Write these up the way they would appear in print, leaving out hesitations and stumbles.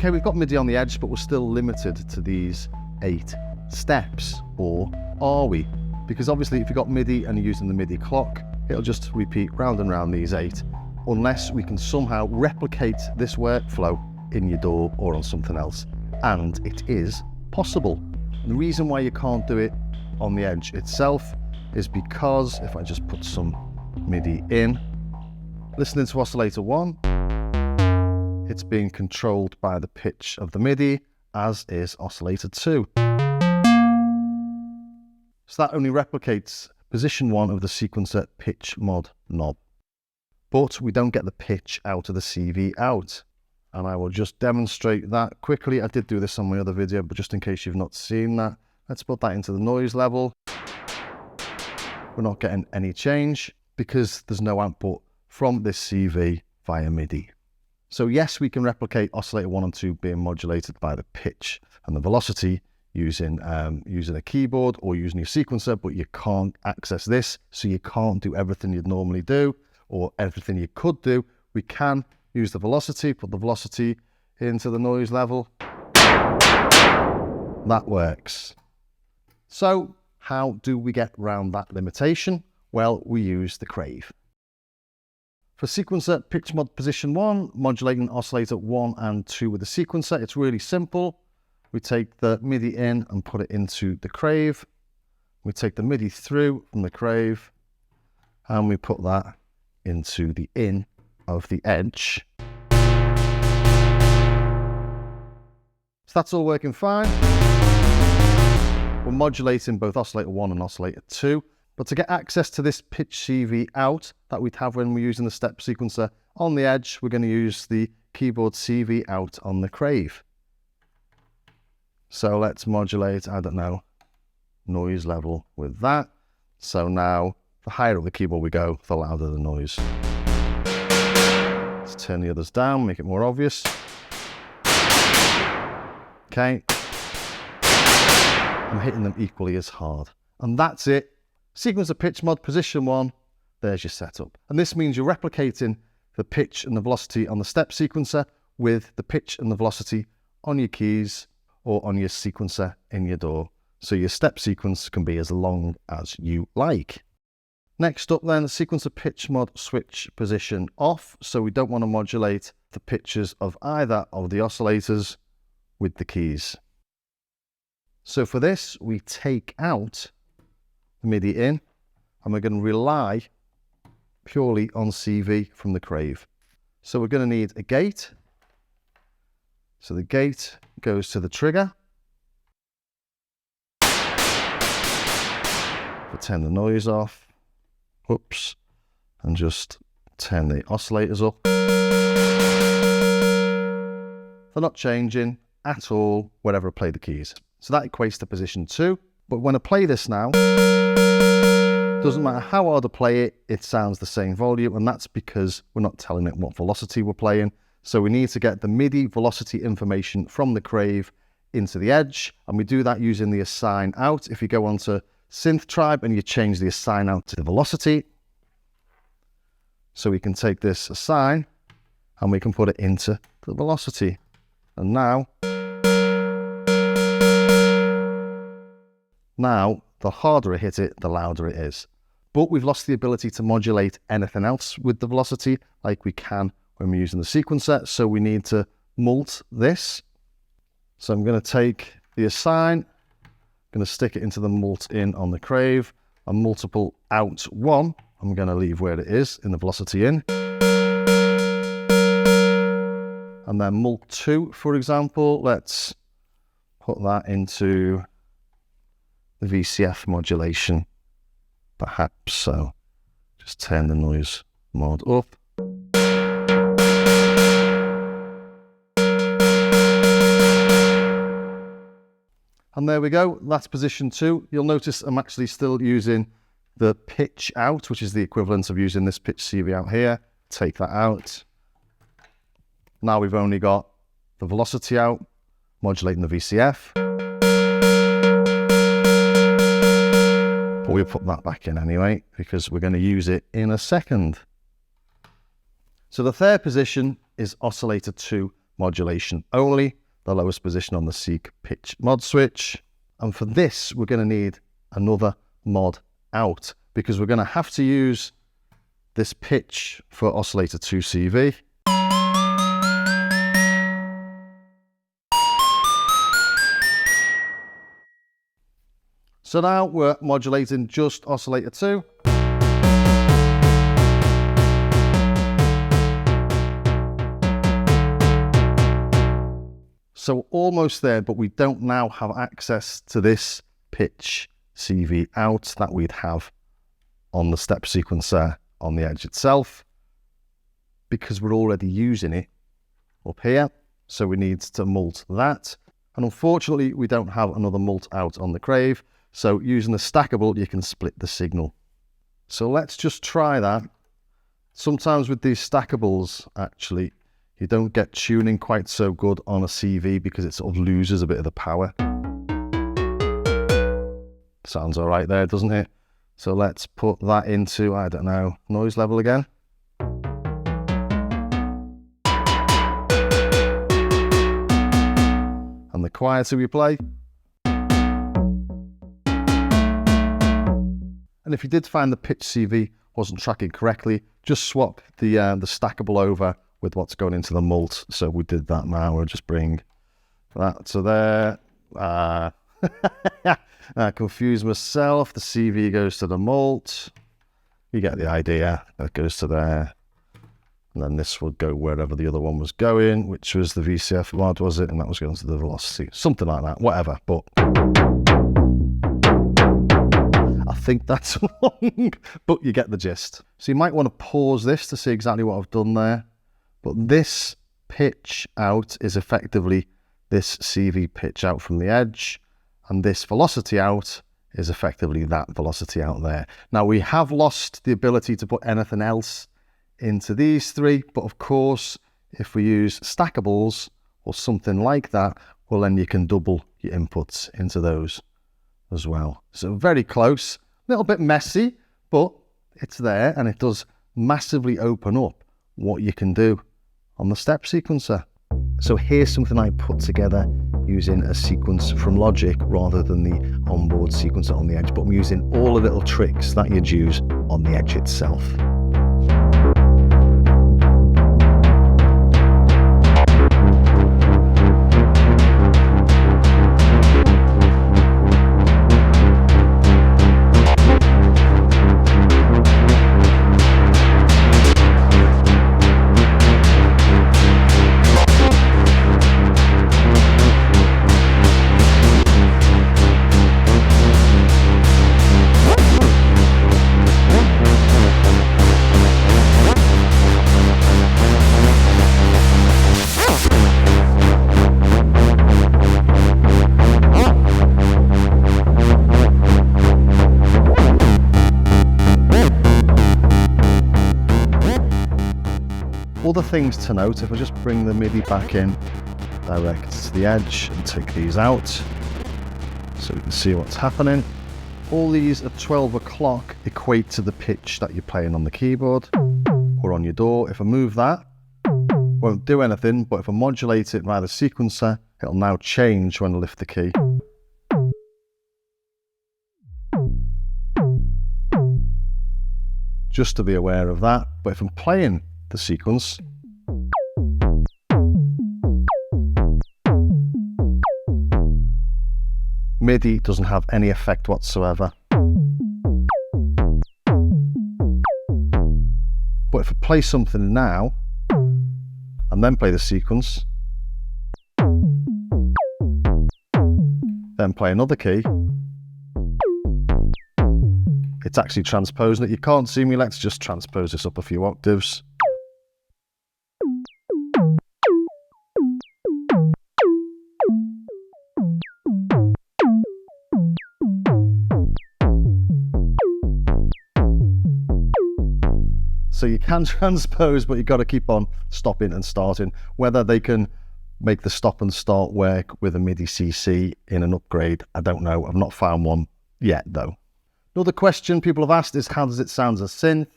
Okay, we've got MIDI on the edge, but we're still limited to these 8 steps, or are we? Because obviously if you've got MIDI and you're using the MIDI clock, it'll just repeat round and round these 8, unless we can somehow replicate this workflow in your DAW or on something else. And it is possible. And the reason why you can't do it on the edge itself is because if I just put some MIDI in, listening to oscillator 1, it's being controlled by the pitch of the MIDI, as is oscillator 2. So that only replicates position 1 of the sequencer pitch mod knob. But we don't get the pitch out of the CV out. And I will just demonstrate that quickly. I did do this on my other video, but just in case you've not seen that, let's put that into the noise level. We're not getting any change because there's no output from this CV via MIDI. So yes, we can replicate oscillator 1 and 2 being modulated by the pitch and the velocity using a keyboard or using your sequencer, but you can't access this, so you can't do everything you'd normally do or everything you could do. We can use the velocity, put the velocity into the noise level. That works. So how do we get around that limitation? Well, we use the CRAVE. For sequencer pitch mod position 1, modulating oscillator 1 and 2 with the sequencer, it's really simple. We take the MIDI in and put it into the CRAVE. We take the MIDI through from the CRAVE and we put that into the in of the edge. So that's all working fine. We're modulating both oscillator 1 and oscillator 2. But to get access to this pitch CV out that we'd have when we're using the step sequencer on the edge, we're going to use the keyboard CV out on the CRAVE. So let's modulate, I don't know, noise level with that. So now the higher up the keyboard we go, the louder the noise. Let's turn the others down, make it more obvious. Okay. I'm hitting them equally as hard. And that's it. Sequencer pitch mod position 1, there's your setup. And this means you're replicating the pitch and the velocity on the step sequencer with the pitch and the velocity on your keys or on your sequencer in your DAW. So your step sequence can be as long as you like. Next up then, the sequencer pitch mod switch position off. So we don't want to modulate the pitches of either of the oscillators with the keys. So for this, we take out MIDI in, and we're going to rely purely on CV from the CRAVE. So we're going to need a gate. So the gate goes to the trigger. We'll turn the noise off. Whoops. And just turn the oscillators up. They're not changing at all whenever I play the keys. So that equates to position 2. But when I play this now, doesn't matter how hard I play it, it sounds the same volume, and that's because we're not telling it what velocity we're playing. So we need to get the MIDI velocity information from the CRAVE into the edge, and we do that using the assign out. If you go onto Synth Tribe and you change the assign out to the velocity, so we can take this assign and we can put it into the velocity. And now the harder I hit it, the louder it is. But we've lost the ability to modulate anything else with the velocity like we can when we're using the sequencer. So we need to mult this. So I'm going to take the assign, I'm going to stick it into the mult in on the CRAVE, and multiple out 1, I'm going to leave where it is in the velocity in. And then mult 2, for example, let's put that into the VCF modulation, perhaps. So just turn the noise mod up. And there we go, that's position 2. You'll notice I'm actually still using the pitch out, which is the equivalent of using this pitch CV out here. Take that out. Now we've only got the velocity out, modulating the VCF. But we'll put that back in anyway, because we're going to use it in a second. So the third position is oscillator 2 modulation only, the lowest position on the Seek pitch mod switch. And for this, we're going to need another mod out because we're going to have to use this pitch for oscillator 2 CV. So now we're modulating just oscillator 2. So almost there, but we don't now have access to this pitch CV out that we'd have on the step sequencer on the Edge itself, because we're already using it up here. So we need to mult that. And unfortunately, we don't have another mult out on the CRAVE. So using the stackable, you can split the signal. So let's just try that. Sometimes with these stackables, actually, you don't get tuning quite so good on a CV because it sort of loses a bit of the power. Sounds all right there, doesn't it? So let's put that into, I don't know, noise level again. And the quieter we play. And if you did find the pitch CV wasn't tracking correctly, just swap the stackable over with what's going into the mult. So we did that now. We'll just bring that to there. I confuse myself. The CV goes to the mult. You get the idea. That goes to there. And then this will go wherever the other one was going, which was the VCF mod, was it? And that was going to the velocity. Something like that. Whatever. But I think that's wrong, but you get the gist. So you might want to pause this to see exactly what I've done there. But this pitch out is effectively this CV pitch out from the Edge, and this velocity out is effectively that velocity out there. Now we have lost the ability to put anything else into these three, but of course, if we use stackables or something like that, well then you can double your inputs into those as well. So very close, a little bit messy, but it's there, and it does massively open up what you can do on the step sequencer. So here's something I put together using a sequence from Logic rather than the onboard sequencer on the Edge, but I'm using all the little tricks that you'd use on the Edge itself. Other things to note, if I just bring the MIDI back in direct to the Edge and take these out so we can see what's happening. All these at 12 o'clock equate to the pitch that you're playing on the keyboard or on your DAW. If I move that, won't do anything, but if I modulate it via the sequencer, it'll now change when I lift the key. Just to be aware of that, but if I'm playing the sequence, MIDI doesn't have any effect whatsoever. But if I play something now and then play the sequence, then play another key, it's actually transposing it. You can't see me, let's just transpose this up a few octaves. So you can transpose, but you've got to keep on stopping and starting. Whether they can make the stop and start work with a MIDI CC in an upgrade, I don't know. I've not found one yet, though. Another question people have asked is, how does it sound as a synth?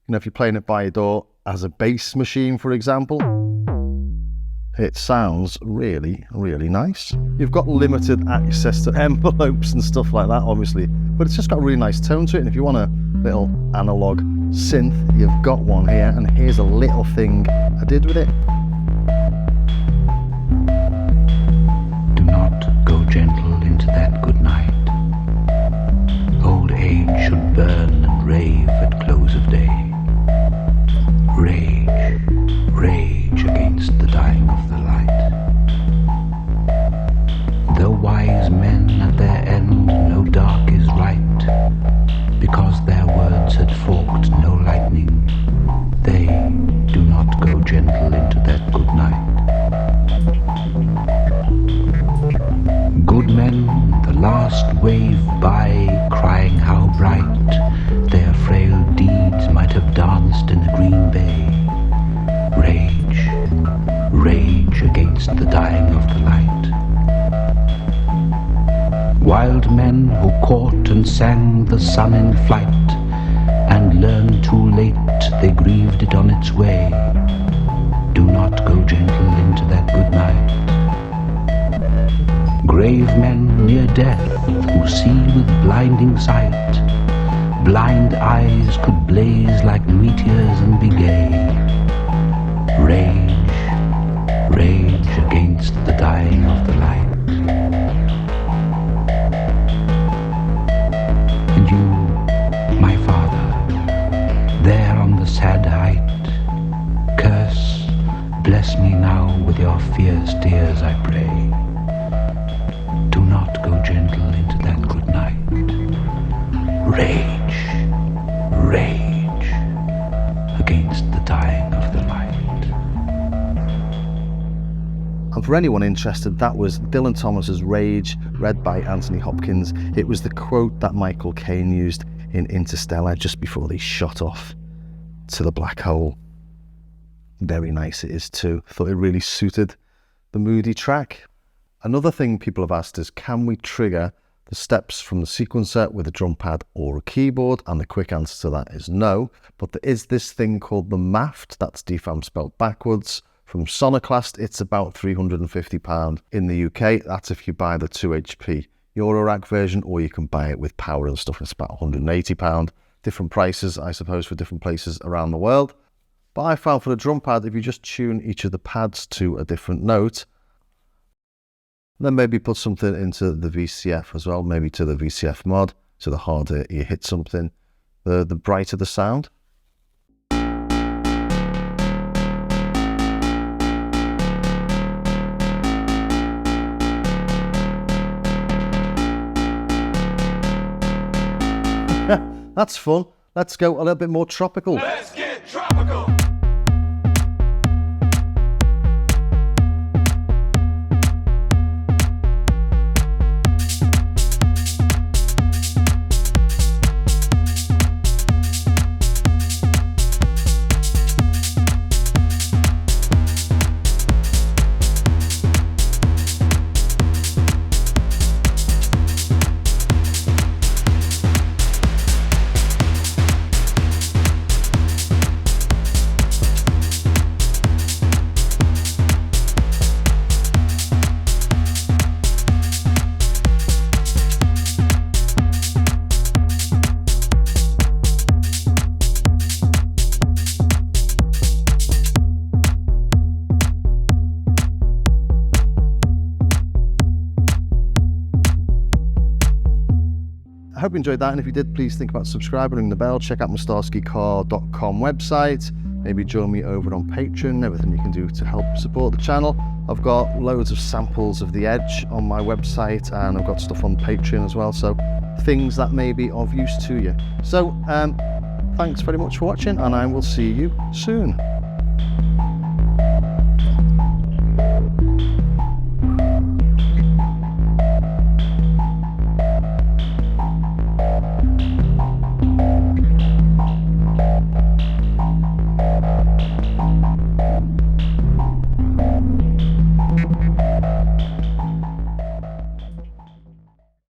You know, if you're playing it by your DAW as a bass machine, for example. it sounds really, really nice. You've got limited access to envelopes and stuff like that, obviously, but it's just got a really nice tone to it. And if you want a little analog synth, you've got one here, and here's a little thing I did with it. Do not go gentle into that good night. Old age should burn and rave at close of day. Rage, rage against the dying of the light. Though wise men at their end know dark is right, because their words had forked no lightning, they do not go gentle into that good night. Good men, the last wave by, crying how bright their frail deeds might have danced in a green bay. Rage, rage against the dying of the light. Wild men who caught and sang the sun in flight, and learned too late they grieved it on its way. Do not go gentle into that good night. Grave men near death who see with blinding sight, blind eyes could blaze like meteors and be gay. Rage, rage against the dying of the light. And you, my father, there on the sad height, curse, bless me now with your fierce tears, I pray. Do not go gentle into that good night. Rage, rage against the dying of the light. And for anyone interested, that was Dylan Thomas's Rage, read by Anthony Hopkins. It was the quote that Michael Caine used in Interstellar just before they shot off to the black hole. Very nice it is too. Thought it really suited the moody track. Another thing people have asked is, can we trigger the steps from the sequencer with a drum pad or a keyboard? And the quick answer to that is no, but there is this thing called the MAFT, that's DFAM spelled backwards, from Soniclast. It's about £350 in the UK. That's if you buy the 2 HP Eurorack version, or you can buy it with power and stuff. It's about £180. Different prices, I suppose, for different places around the world. But I found for the drum pad, if you just tune each of the pads to a different note, then maybe put something into the VCF as well, maybe to the VCF mod, so the harder you hit something, the brighter the sound. That's fun. Let's go a little bit more tropical. Let's get tropical. I hope you enjoyed that, and if you did, please think about subscribing, ring the bell, check out my starskycar.com website, maybe join me over on Patreon, everything you can do to help support the channel. I've got loads of samples of the Edge on my website, and I've got stuff on Patreon as well, so things that may be of use to you. So thanks very much for watching, and I will see you soon.